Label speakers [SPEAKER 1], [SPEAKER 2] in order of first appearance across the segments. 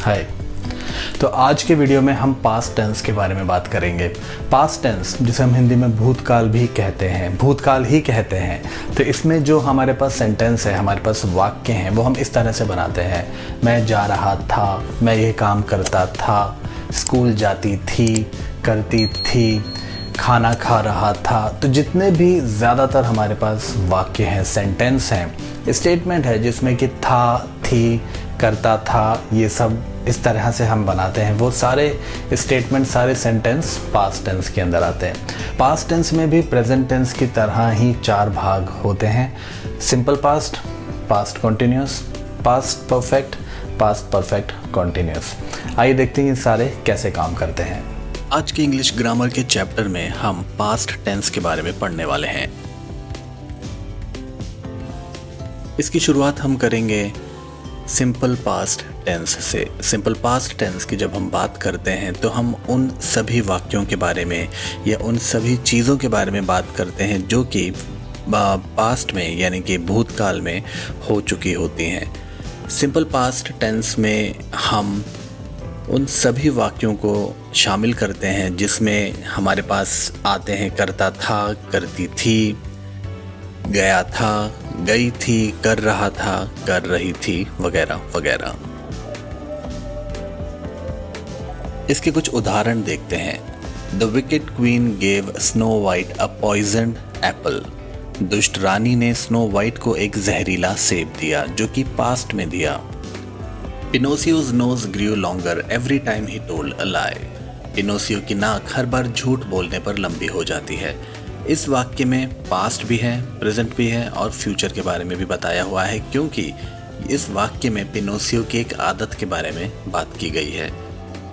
[SPEAKER 1] हाय। तो आज के वीडियो में हम पास्ट टेंस के बारे में बात करेंगे। पास्ट टेंस जिसे हम हिंदी में भूतकाल भी कहते हैं, भूतकाल ही कहते हैं। तो इसमें जो हमारे पास सेंटेंस है, हमारे पास वाक्य हैं, वो हम इस तरह से बनाते हैं। मैं जा रहा था, मैं ये काम करता था, स्कूल जाती थी, करती थी, खाना खा रहा था। तो जितने भी ज़्यादातर हमारे पास वाक्य हैं, सेंटेंस हैं, स्टेटमेंट है जिसमें कि था, थी, करता था, ये सब इस तरह से हम बनाते हैं, वो सारे स्टेटमेंट, सारे सेंटेंस पास्ट टेंस के अंदर आते हैं। पास्ट टेंस में भी प्रेजेंट टेंस की तरह ही 4 भाग होते हैं। Simple past, past continuous, past perfect, past perfect continuous. आइए देखते हैं ये सारे कैसे काम करते हैं। आज के इंग्लिश ग्रामर के चैप्टर में हम पास्ट टेंस के बारे में पढ़ने वाले हैं। इसकी शुरुआत हम करेंगे सिंपल पास्ट टेंस से। सिंपल पास्ट टेंस की जब हम बात करते हैं तो हम उन सभी वाक्यों के बारे में या उन सभी चीज़ों के बारे में बात करते हैं जो कि पास्ट में यानी कि भूतकाल में हो चुकी होती हैं। सिंपल पास्ट टेंस में हम उन सभी वाक्यों को शामिल करते हैं जिसमें हमारे पास आते हैं करता था, करती थी, गया था, गई थी, कर रहा था, कर रही थी, वगैरह वगैरह। इसके कुछ उदाहरण देखते हैं। The wicked queen gave Snow White a poisoned apple. दुष्ट रानी ने स्नो वाइट को एक जहरीला सेब दिया, जो कि पास्ट में दिया। Pinocchio's nose grew longer every time he told a lie. Pinocchio की नाक हर बार झूठ बोलने पर लंबी हो जाती है। इस वाक्य में पास्ट भी है, प्रेजेंट भी है और फ्यूचर के बारे में भी बताया हुआ है, क्योंकि इस वाक्य में पिनोसियो की एक आदत के बारे में बात की गई है।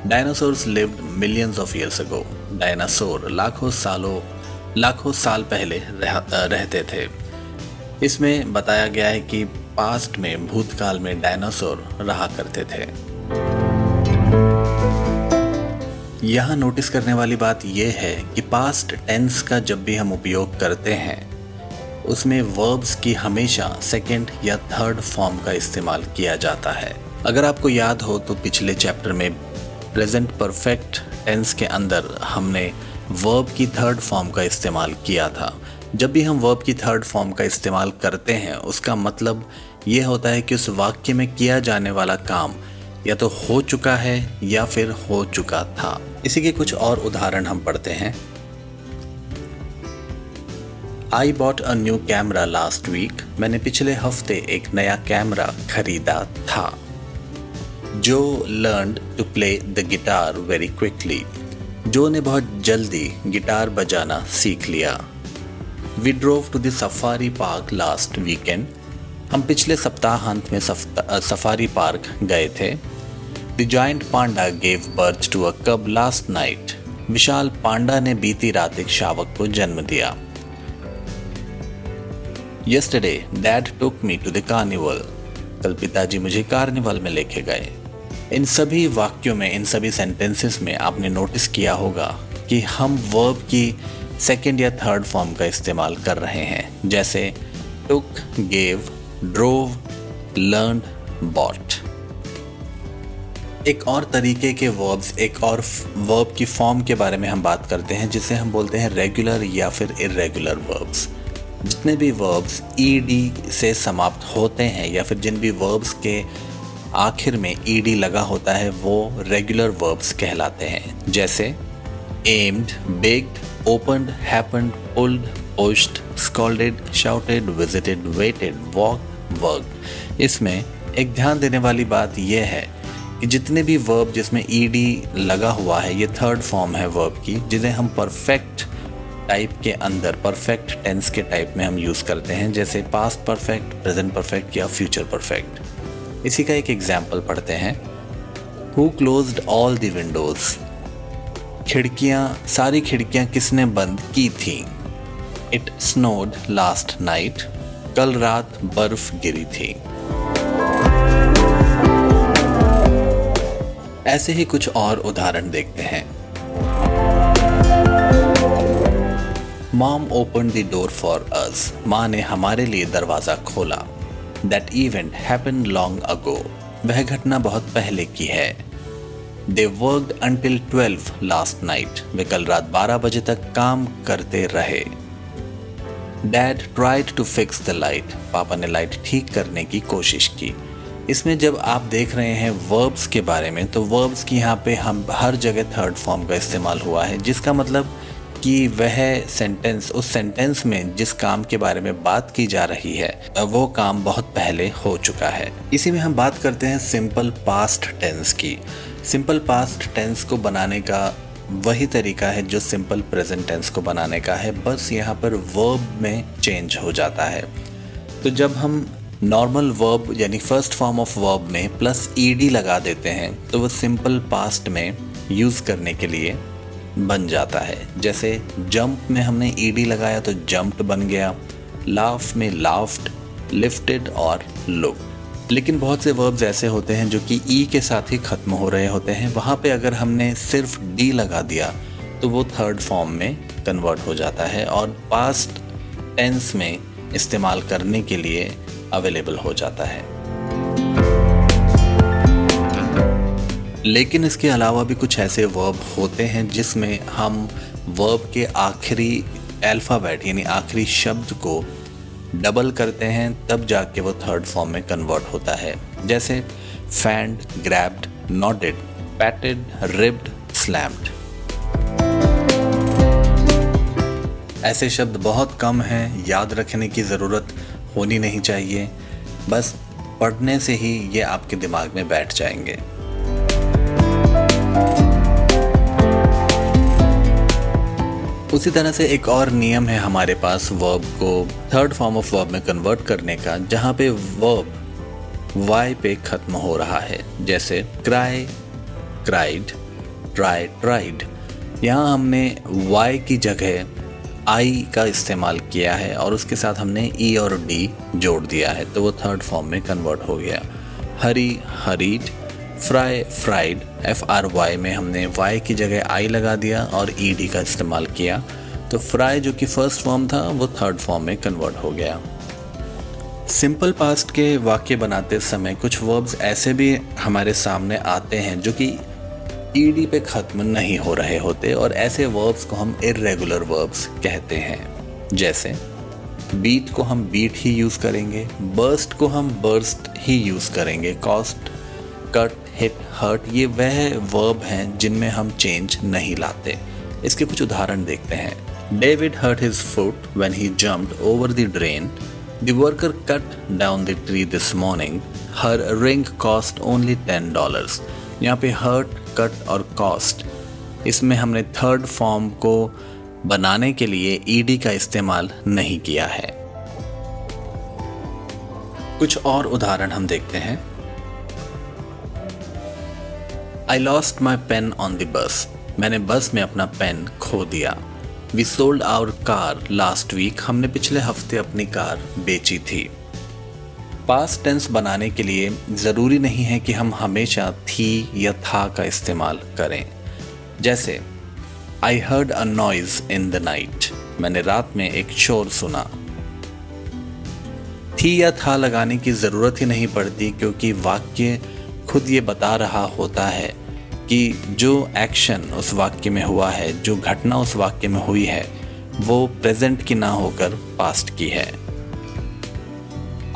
[SPEAKER 1] Dinosaurs lived millions of years ago. Dinosaur लाखों साल पहले रहते थे। इसमें बताया गया है कि पास्ट में, भूतकाल में डायनासोर रहा करते थे। यहाँ नोटिस करने वाली बात यह है कि पास्ट टेंस का जब भी हम उपयोग करते हैं उसमें वर्ब्स की हमेशा सेकंड या थर्ड फॉर्म का इस्तेमाल किया जाता है। अगर आपको याद हो तो पिछले चैप्टर में प्रेजेंट परफेक्ट टेंस के अंदर हमने वर्ब की थर्ड फॉर्म का इस्तेमाल किया था। जब भी हम वर्ब की थर्ड फॉर्म का इस्तेमाल करते हैं उसका मतलब ये होता है कि उस वाक्य में किया जाने वाला काम या तो हो चुका है या फिर हो चुका था। इसी के कुछ और उदाहरण हम पढ़ते हैं। I bought a new camera last week. मैंने पिछले हफ्ते एक नया कैमरा खरीदा था। जो learned to play the guitar very quickly. जो ने बहुत जल्दी गिटार बजाना सीख लिया। We drove to the safari park last weekend. हम पिछले सप्ताहांत में सफारी पार्क गए थे। The giant panda gave birth to a cub last night. विशाल पांडा ने बीती रात एक शावक को जन्म दिया। Yesterday, Dad took me to the carnival. कल पिताजी मुझे कार्निवल में लेके गए। इन सभी वाक्यों में, इन सभी सेंटेंसेस में आपने नोटिस किया होगा कि हम वर्ब की सेकंड या थर्ड फॉर्म का इस्तेमाल कर रहे हैं, जैसे took, gave, drove, learned, bought। एक और तरीके के वर्ब्स, एक और वर्ब की फॉर्म के बारे में हम बात करते हैं जिसे हम बोलते हैं रेगुलर या फिर इर्रेगुलर वर्ब्स। जितने भी वर्ब्स ईडी से समाप्त होते हैं या फिर जिन भी वर्ब्स के आखिर में ईडी लगा होता है वो रेगुलर वर्ब्स कहलाते हैं, जैसे aimed, baked, opened, happened, pulled, pushed, scolded, shouted, visited, waited, walk, worked. इसमें एक ध्यान देने वाली बात यह है कि जितने भी वर्ब जिसमें ईडी लगा हुआ है ये थर्ड फॉर्म है वर्ब की, जिन्हें हम परफेक्ट टाइप के अंदर, परफेक्ट टेंस के टाइप में हम यूज़ करते हैं, जैसे पास्ट परफेक्ट, प्रेजेंट परफेक्ट या फ्यूचर परफेक्ट। इसी का एक एग्जाम्पल पढ़ते हैं। Who closed all the windows. सारी खिड़कियाँ किसने बंद की थी। It snowed last night. कल रात बर्फ गिरी थी। ऐसे ही कुछ और उदाहरण देखते हैं। Mom open the door for us. माँ ने हमारे लिए दरवाज़ा खोला। That event happened long ago.
[SPEAKER 2] वह घटना बहुत पहले की है। They worked until 12 last night. वे कल रात 12 बजे तक काम करते रहे। Dad tried to fix the light. पापा ने लाइट ठीक करने की कोशिश की। इसमें जब आप देख रहे हैं वर्ब्स के बारे में, तो वर्ब्स की यहाँ पे हम हर जगह थर्ड फॉर्म का इस्तेमाल हुआ है, जिसका मतलब कि वह सेंटेंस, उस सेंटेंस में जिस काम के बारे में बात की जा रही है वो काम बहुत पहले हो चुका है। इसी में हम बात करते हैं सिंपल पास्ट टेंस की। सिंपल पास्ट टेंस को बनाने का वही तरीका है जो सिंपल प्रेजेंट टेंस को बनाने का है, बस यहाँ पर वर्ब में चेंज हो जाता है। तो जब हम नॉर्मल वर्ब यानी फर्स्ट फॉर्म ऑफ वर्ब में प्लस ईडी लगा देते हैं तो वो सिंपल पास्ट में यूज़ करने के लिए बन जाता है। जैसे जंप में हमने ईडी लगाया तो जंप्ड बन गया, लाफ में लाफ्ड, लिफ्टेड और लुक। लेकिन बहुत से वर्ब्स ऐसे होते हैं जो कि ई के साथ ही ख़त्म हो रहे होते हैं, वहाँ पे अगर हमने सिर्फ डी लगा दिया तो वो थर्ड फॉर्म में कन्वर्ट हो जाता है और पास्ट टेंस में इस्तेमाल करने के लिए अवेलेबल हो जाता है। लेकिन इसके अलावा भी कुछ ऐसे वर्ब होते हैं जिसमें हम वर्ब के आखिरी अल्फ़ाबेट यानी आखिरी शब्द को डबल करते हैं, तब जाके वो थर्ड फॉर्म में कन्वर्ट होता है। जैसे fanned, grabbed, nodded, patted, ribbed, slammed. ऐसे शब्द बहुत कम हैं, याद रखने की ज़रूरत होनी नहीं चाहिए, बस पढ़ने से ही ये आपके दिमाग में बैठ जाएंगे। उसी तरह से एक और नियम है हमारे पास वर्ब को थर्ड फॉर्म ऑफ वर्ब में कन्वर्ट करने का, जहाँ पे वर्ब वाई पे ख़त्म हो रहा है। जैसे क्राई, क्राइड, ट्राई, ट्राइड। यहाँ हमने वाई की जगह आई का इस्तेमाल किया है और उसके साथ हमने ई और डी जोड़ दिया है, तो वो थर्ड फॉर्म में कन्वर्ट हो गया। हरी, हरीड, फ्राई, फ्राइड। FRY में हमने वाई की जगह आई लगा दिया और ED का इस्तेमाल किया, तो फ्राई जो कि फर्स्ट फॉर्म था वो थर्ड फॉर्म में कन्वर्ट हो गया। सिंपल पास्ट के वाक्य बनाते समय कुछ वर्ब्स ऐसे भी हमारे सामने आते हैं जो कि ED पे ख़त्म नहीं हो रहे होते, और ऐसे वर्ब्स को हम इर्रेगुलर वर्ब्स कहते हैं। जैसे बीट को हम बीट ही यूज़ करेंगे, बर्स्ट को हम बर्स्ट ही यूज़ करेंगे, कॉस्ट, कट, हिट, हर्ट, ये वह वर्ब हैं जिनमें हम चेंज नहीं लाते। इसके कुछ उदाहरण देखते हैं। David hurt his foot when he jumped over the drain. The worker cut down the tree this morning. Her ring cost only $10। यहाँ पे हर्ट, कट और कॉस्ट, इसमें हमने थर्ड फॉर्म को बनाने के लिए ED का इस्तेमाल नहीं किया है। कुछ और उदाहरण हम देखते हैं। I lost my pen on the bus. मैंने बस में अपना पेन खो दिया। We sold our car last week. हमने पिछले हफ्ते अपनी कार बेची थी। पास्ट टेंस बनाने के लिए ज़रूरी नहीं है कि हम हमेशा थी या था का इस्तेमाल करें। जैसे I heard a noise in the night. मैंने रात में एक शोर सुना। थी या था लगाने की ज़रूरत ही नहीं पड़ती, क्योंकि वाक्य खुद ये बता रहा होता है कि जो एक्शन उस वाक्य में हुआ है, जो घटना उस वाक्य में हुई है, वो प्रेजेंट की ना होकर पास्ट की है।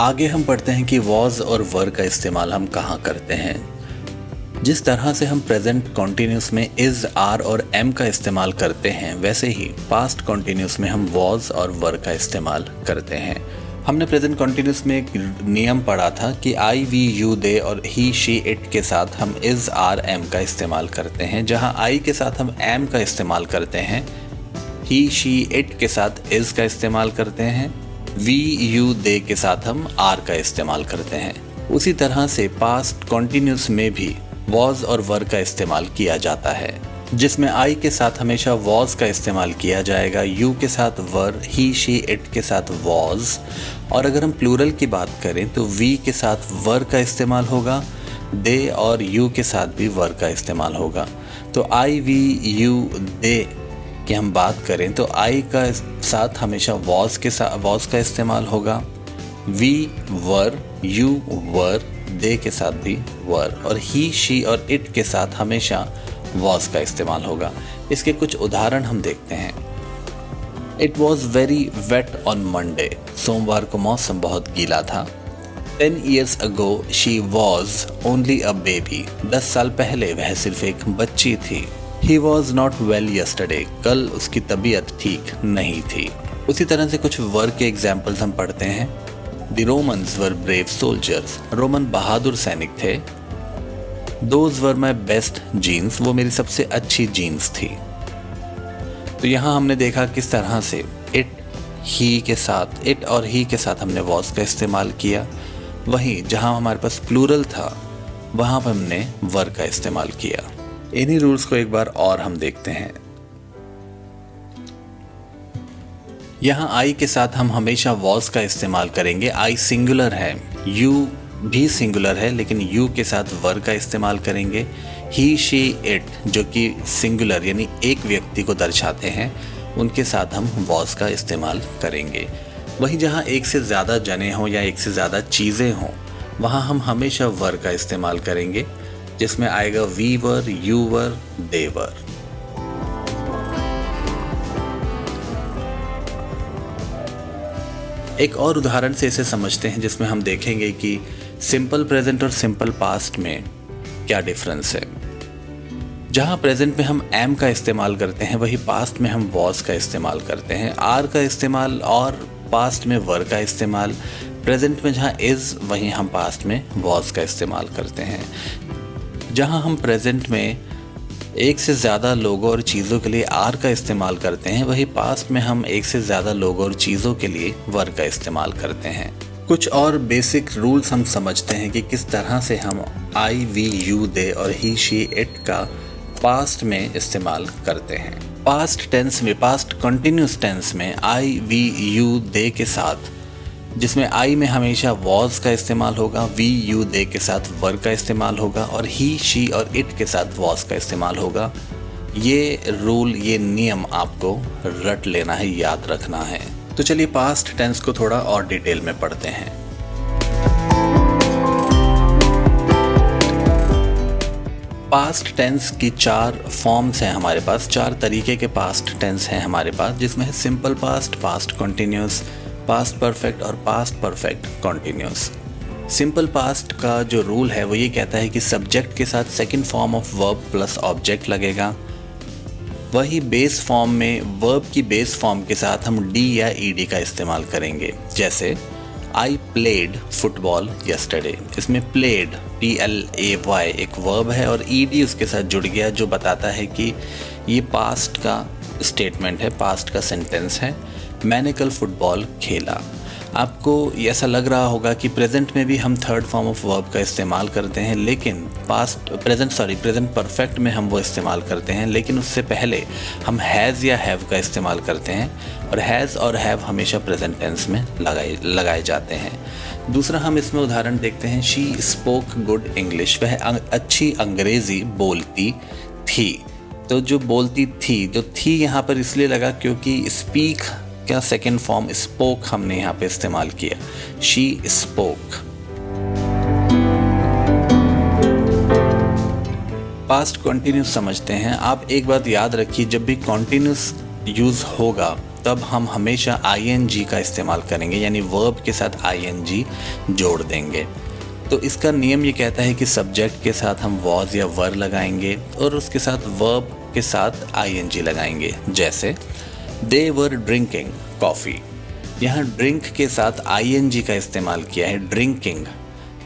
[SPEAKER 2] आगे हम पढ़ते हैं कि वॉज और वर का इस्तेमाल हम कहाँ करते हैं। जिस तरह से हम प्रेजेंट कॉन्टिन्यूस में इज, आर और एम का इस्तेमाल करते हैं, वैसे ही पास्ट कॉन्टिन्यूस में हम वॉज और वर का इस्तेमाल करते हैं। हमने प्रेजेंट कॉन्टिन्यूस में एक नियम पढ़ा था कि आई, वी, यू, दे और ही, शी, इट के साथ हम इज, आर, एम का इस्तेमाल करते हैं। जहां आई के साथ हम एम का इस्तेमाल करते हैं, ही, शी, इट के साथ इज का इस्तेमाल करते हैं, वी, यू, दे के साथ हम आर का इस्तेमाल करते हैं। उसी तरह से पास्ट कॉन्टिन्यूस में भी वॉज और वर का इस्तेमाल किया जाता है, जिसमें आई के साथ हमेशा वॉज का इस्तेमाल किया जाएगा, यू के साथ वर, ही, शी, इट के साथ वॉज, और अगर हम प्लूरल की बात करें तो वी के साथ वर का इस्तेमाल होगा, दे और यू के साथ भी वर का इस्तेमाल होगा। तो आई, वी, यू, दे की हम बात करें तो आई का साथ हमेशा वॉज का इस्तेमाल होगा, वी, वर यू वर, दे के साथ भी वर, और ही, शी और इट के साथ हमेशा वॉज का इस्तेमाल होगा। इसके कुछ उदाहरण हम देखते हैं। It was very wet on Monday, सोमवार को मौसम बहुत गीला था। 10 years ago she was only a baby, 10 साल पहले वह सिर्फ एक बच्ची थी। He was not well yesterday, कल उसकी तबीयत ठीक नहीं थी। उसी तरह से कुछ वर्क के एग्जाम्पल्स हम पढ़ते हैं। The Romans were brave soldiers, Roman बहादुर सैनिक थे। Those were my best jeans, वो मेरी सबसे अच्छी जीन्स थी। तो यहाँ हमने देखा किस तरह से इट, ही के साथ, इट और ही के साथ हमने वॉज का इस्तेमाल किया। वहीं जहाँ हमारे पास प्लूरल था वहाँ पर हमने वर का इस्तेमाल किया। इन्हीं रूल्स को एक बार और हम देखते हैं। यहाँ आई के साथ हम हमेशा वॉज का इस्तेमाल करेंगे। आई सिंगुलर है, यू भी सिंगुलर है, लेकिन यू के साथ वर का इस्तेमाल करेंगे। ही, शी, इट जो कि सिंगुलर यानी एक व्यक्ति को दर्शाते हैं, उनके साथ हम वॉज का इस्तेमाल करेंगे। वहीं जहाँ एक से ज़्यादा जने हों या एक से ज़्यादा चीज़ें हों, वहाँ हम हमेशा वर का इस्तेमाल करेंगे, जिसमें आएगा वी वर, यू वर, दे वर। एक और उदाहरण से इसे समझते हैं, जिसमें हम देखेंगे कि सिंपल प्रेजेंट और सिंपल पास्ट में क्या डिफरेंस है। जहाँ प्रेजेंट में हम एम का इस्तेमाल करते हैं, वही पास्ट में हम वॉज का इस्तेमाल करते हैं। आर का इस्तेमाल और पास्ट में वर का इस्तेमाल। प्रेजेंट में जहाँ इज़, वहीं हम पास्ट में वॉज का इस्तेमाल करते हैं। जहाँ हम प्रेजेंट में एक से ज़्यादा लोगों और चीज़ों के लिए आर का इस्तेमाल करते हैं, वही पास्ट में हम एक से ज़्यादा लोगों और चीज़ों के लिए वर का इस्तेमाल करते हैं। कुछ और बेसिक रूल्स हम समझते हैं कि किस तरह से हम आई, वी, यू, दे और ही, शी, इट का पास्ट में इस्तेमाल करते हैं। पास्ट टेंस में, पास्ट कंटिन्यूस टेंस में आई, वी, यू, दे के साथ, जिसमें आई में हमेशा वॉज का इस्तेमाल होगा, वी, यू, दे के साथ वर का इस्तेमाल होगा और ही, शी और इट के साथ वॉज का इस्तेमाल होगा। ये रूल, ये नियम आपको रट लेना है, याद रखना है। तो चलिए पास्ट टेंस को थोड़ा और डिटेल में पढ़ते हैं। पास्ट टेंस की 4 फॉर्म्स हैं हमारे पास, 4 तरीके के पास्ट टेंस हैं हमारे पास, जिसमें है simple past, past continuous, past perfect और past perfect continuous. Simple past का जो रूल है वो ये कहता है कि सब्जेक्ट के साथ second form of verb plus object लगेगा। वही बेस फॉर्म में वर्ब की बेस फॉर्म के साथ हम डी या ईडी का इस्तेमाल करेंगे। जैसे आई प्लेड फुटबॉल यस्टरडे, इसमें प्लेड, PLAY एक वर्ब है और ईडी उसके साथ जुड़ गया, जो बताता है कि ये पास्ट का स्टेटमेंट है, पास्ट का सेंटेंस है। मैंने कल फुटबॉल खेला। आपको ऐसा लग रहा होगा कि प्रेजेंट में भी हम थर्ड फॉर्म ऑफ वर्ब का इस्तेमाल करते हैं, लेकिन प्रेजेंट परफेक्ट में हम वो इस्तेमाल करते हैं, लेकिन उससे पहले हम हैज़ या हैव का इस्तेमाल करते हैं और हैज़ और हैव हमेशा प्रेजेंट टेंस में लगाए जाते हैं। दूसरा हम इसमें उदाहरण देखते हैं, शी स्पोक गुड इंग्लिश, वह अच्छी अंग्रेज़ी बोलती थी। तो जो बोलती थी, जो थी यहाँ पर इसलिए लगा क्योंकि स्पीक का सेकेंड फॉर्म स्पोक हमने यहाँ पे इस्तेमाल किया, शी स्पोक। पास्ट कंटिन्यूस समझते हैं। आप एक बात याद रखिए, जब भी कंटिन्यूस यूज होगा तब हम हमेशा ING का इस्तेमाल करेंगे, यानी वर्ब के साथ ING जोड़ देंगे। तो इसका नियम ये कहता है कि सब्जेक्ट के साथ हम वॉज या वर लगाएंगे और उसके साथ वर्ब के साथ ING लगाएंगे। जैसे दे वर ड्रिंकिंग कॉफ़ी, यहाँ ड्रिंक के साथ ING का इस्तेमाल किया है, ड्रिंकिंग,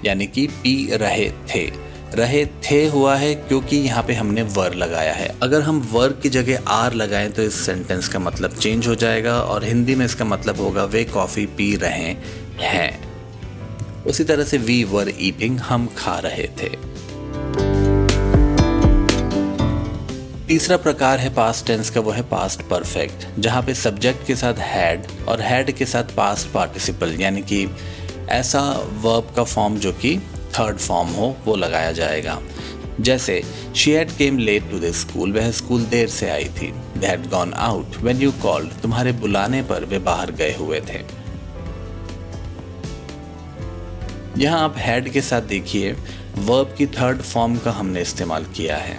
[SPEAKER 2] यानी कि पी रहे थे। रहे थे हुआ है क्योंकि यहाँ पे हमने वर लगाया है। अगर हम वर की जगह आर लगाएं तो इस सेंटेंस का मतलब चेंज हो जाएगा और हिंदी में इसका मतलब होगा वे कॉफ़ी पी रहे हैं। उसी तरह से वी वर ईटिंग, हम खा रहे थे। तीसरा प्रकार है पास्ट टेंस का, वो है पास्ट परफेक्ट, जहाँ पे सब्जेक्ट के साथ हैड और हैड के साथ पास्ट पार्टिसिपल, यानी कि ऐसा वर्ब का फॉर्म जो कि थर्ड फॉर्म हो वो लगाया जाएगा। जैसे she had came late to the school, वह स्कूल देर से आई थी। They had gone out when you called, तुम्हारे बुलाने पर वे बाहर गए हुए थे। यहाँ आप हैड के साथ देखिए वर्ब की थर्ड फॉर्म का हमने इस्तेमाल किया है।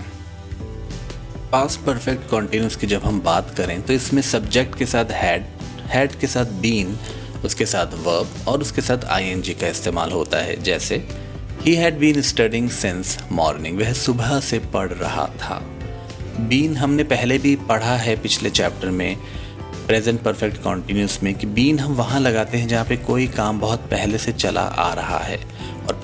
[SPEAKER 2] पास्ट परफेक्ट कॉन्टिन्यूस की जब हम बात करें तो इसमें सब्जेक्ट के साथ हैड के साथ बीन, उसके साथ वर्ब और उसके साथ आईएनजी का इस्तेमाल होता है। जैसे he had been studying since morning, वह सुबह से पढ़ रहा था। बीन हमने पहले भी पढ़ा है पिछले चैप्टर में प्रेजेंट परफेक्ट कॉन्टिन्यूस में कि बीन हम वहाँ लगाते हैं जहाँ पे कोई काम बहुत पहले से चला आ रहा है, और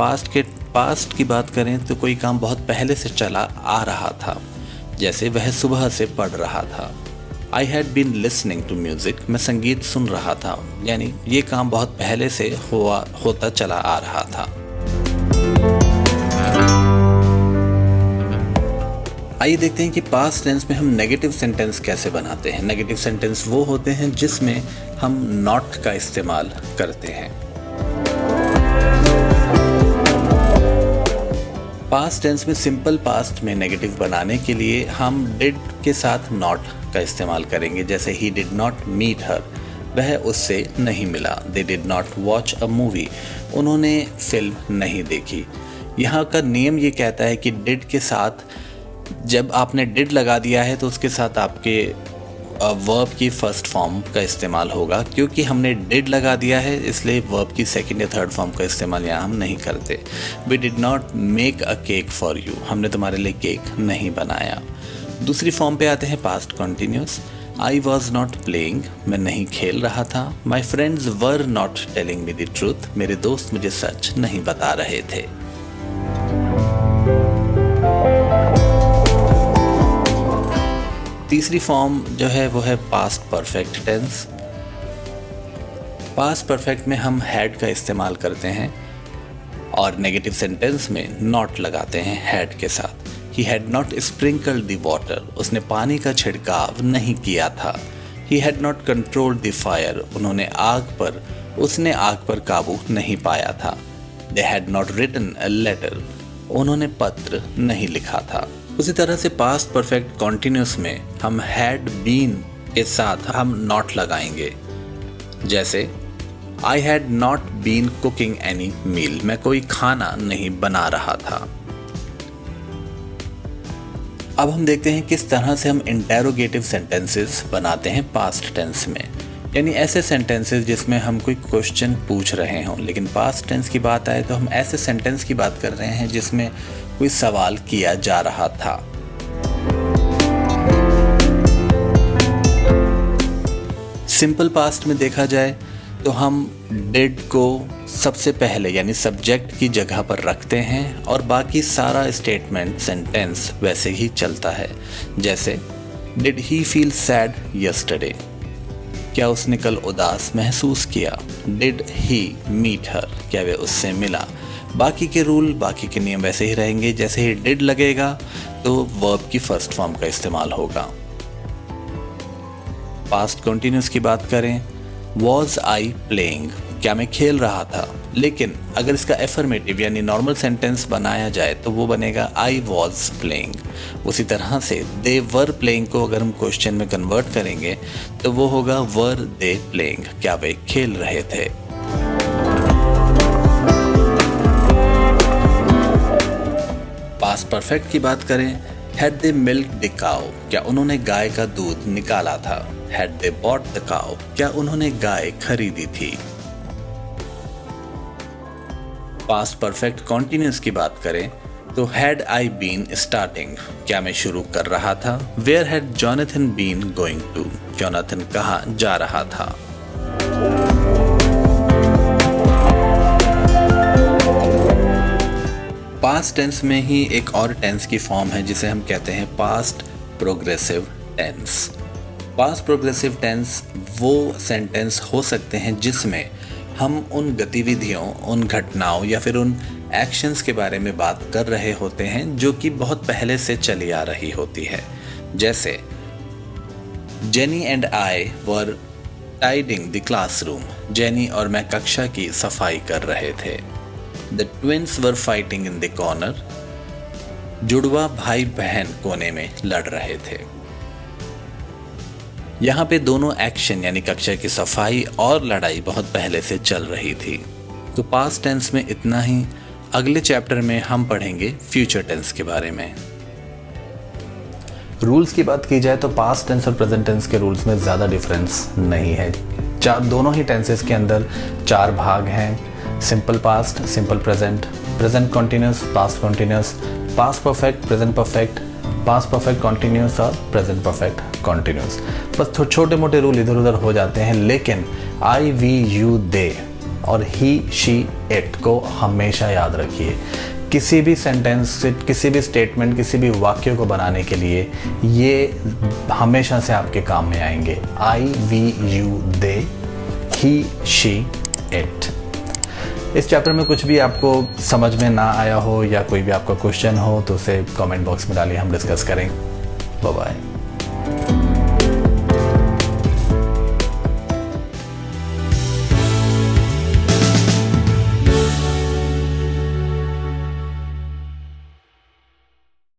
[SPEAKER 2] पास्ट की बात करें तो कोई काम बहुत पहले से चला आ रहा था। जैसे वह सुबह से पढ़ रहा था। I had been listening to music, मैं संगीत सुन रहा था, यानी ये काम बहुत पहले से होता चला आ रहा था। आइए देखते हैं कि पास्ट टेंस में हम नेगेटिव सेंटेंस कैसे बनाते हैं। नेगेटिव सेंटेंस वो होते हैं जिसमें हम नॉट का इस्तेमाल करते हैं। पास्ट टेंस में सिंपल पास्ट में नेगेटिव बनाने के लिए हम डिड के साथ नॉट का इस्तेमाल करेंगे। जैसे he did not meet her, वह उससे नहीं मिला। They did not watch a movie, उन्होंने फिल्म नहीं देखी। यहाँ का नियम ये कहता है कि डिड के साथ जब आपने डिड लगा दिया है तो उसके साथ आपके वर्ब की फर्स्ट फॉर्म का इस्तेमाल होगा। क्योंकि हमने डिड लगा दिया है इसलिए वर्ब की सेकंड या थर्ड फॉर्म का इस्तेमाल यहाँ हम नहीं करते। We did not make a cake for you, हमने तुम्हारे लिए केक नहीं बनाया। दूसरी फॉर्म पे आते हैं past continuous. I was not playing, मैं नहीं खेल रहा था। My friends were not telling me the truth, मेरे दोस्त मुझे सच नहीं बता रहे थे। तीसरी फॉर्म जो है वो है past perfect tense. Past perfect में हम हैड का इस्तेमाल करते हैं और नेगेटिव सेंटेंस में नॉट लगाते हैं हैड के साथ। He had not sprinkled the water, उसने पानी का छिड़काव नहीं किया था। He had not controlled the fire, उसने आग पर काबू नहीं पाया था। They had not written a letter, उन्होंने पत्र नहीं लिखा था। उसी तरह से पास्ट परफेक्ट कॉन्टिन्यूस में हम हैड बीन के साथ हम नॉट लगाएंगे। जैसे I had not been cooking any meal, मैं कोई खाना नहीं बना रहा था। अब हम देखते हैं किस तरह से हम इंटेरोगेटिव सेंटेंसेस बनाते हैं पास्ट टेंस में, यानी ऐसे सेंटेंसेस जिसमें हम कोई क्वेश्चन पूछ रहे हों। लेकिन पास्ट टेंस की बात आए तो हम ऐसे सेंटेंस की बात कर रहे हैं जिसमें कोई सवाल किया जा रहा था। सिंपल पास्ट में देखा जाए तो हम डिड को सबसे पहले यानी सब्जेक्ट की जगह पर रखते हैं और बाकी सारा स्टेटमेंट सेंटेंस वैसे ही चलता है। जैसे did he feel sad yesterday, क्या उसने कल उदास महसूस किया। डिड ही मीट हर, क्या वे उससे मिला। बाकी के रूल, बाकी के नियम वैसे ही रहेंगे। जैसे ही डिड लगेगा तो वर्ब की फर्स्ट फॉर्म का इस्तेमाल होगा। पास्ट कंटिन्यूस की बात करें, वॉज आई प्लेइंग, क्या मैं खेल रहा था। लेकिन अगर इसका एफर्मेटिव यानी नॉर्मल सेंटेंस बनाया जाए तो वो बनेगा आई वॉज प्लेइंग। उसी तरह से दे वर प्लेइंग को अगर हम क्वेश्चन में कन्वर्ट करेंगे तो वो होगा वर दे प्लेइंग, क्या वे खेल रहे थे। पास्ट परफेक्ट की बात करें, had they milk the cow, क्या उन्होंने गाय का दूध निकाला था। Had they bought the cow, क्या उन्होंने गाय खरीदी थी। पास्ट परफेक्ट कॉन्टिन्यूस की बात करें तो हैड आई बीन स्टार्टिंग, क्या मैं शुरू कर रहा था। Where had Jonathan been going to, Jonathan कहाँ जा रहा था। पास्ट टेंस में ही एक और टेंस की फॉर्म है जिसे हम कहते हैं past progressive tense. Past progressive tense वो सेंटेंस हो सकते हैं जिसमें हम उन गतिविधियों, उन घटनाओं या फिर उन एक्शंस के बारे में बात कर रहे होते हैं जो कि बहुत पहले से चली आ रही होती है। जैसे jenny and I were tidying the classroom, jenny और मैं कक्षा की सफाई कर रहे थे। The twins were fighting in the corner, जुड़वा भाई बहन कोने में लड़ रहे थे। यहाँ पे दोनों एक्शन यानी कक्षा की सफाई और लड़ाई बहुत पहले से चल रही थी। तो पास्ट टेंस में इतना ही। अगले चैप्टर में हम पढ़ेंगे फ्यूचर टेंस के बारे में।
[SPEAKER 1] रूल्स की बात की जाए तो पास्ट टेंस और प्रेजेंट टेंस के रूल्स में ज़्यादा डिफरेंस नहीं है। दोनों ही टेंसेस के अंदर 4 भाग हैं। Simple past, simple present, present continuous, past continuous, past perfect, present perfect, past perfect continuous और प्रेजेंट परफेक्ट कॉन्टिन्यूस। बस छोटे मोटे रूल इधर उधर हो जाते हैं, लेकिन आई, वी, यू, दे और ही, शी, इट को हमेशा याद रखिए। किसी भी सेंटेंस से, किसी भी स्टेटमेंट, किसी भी वाक्य को बनाने के लिए ये हमेशा से आपके काम में आएंगे। I, we, you, they, he, she, it. इस चैप्टर में कुछ भी आपको समझ में ना आया हो या कोई भी आपका क्वेश्चन हो तो उसे कमेंट बॉक्स में डालिए, हम डिस्कस करेंगे। Bye bye.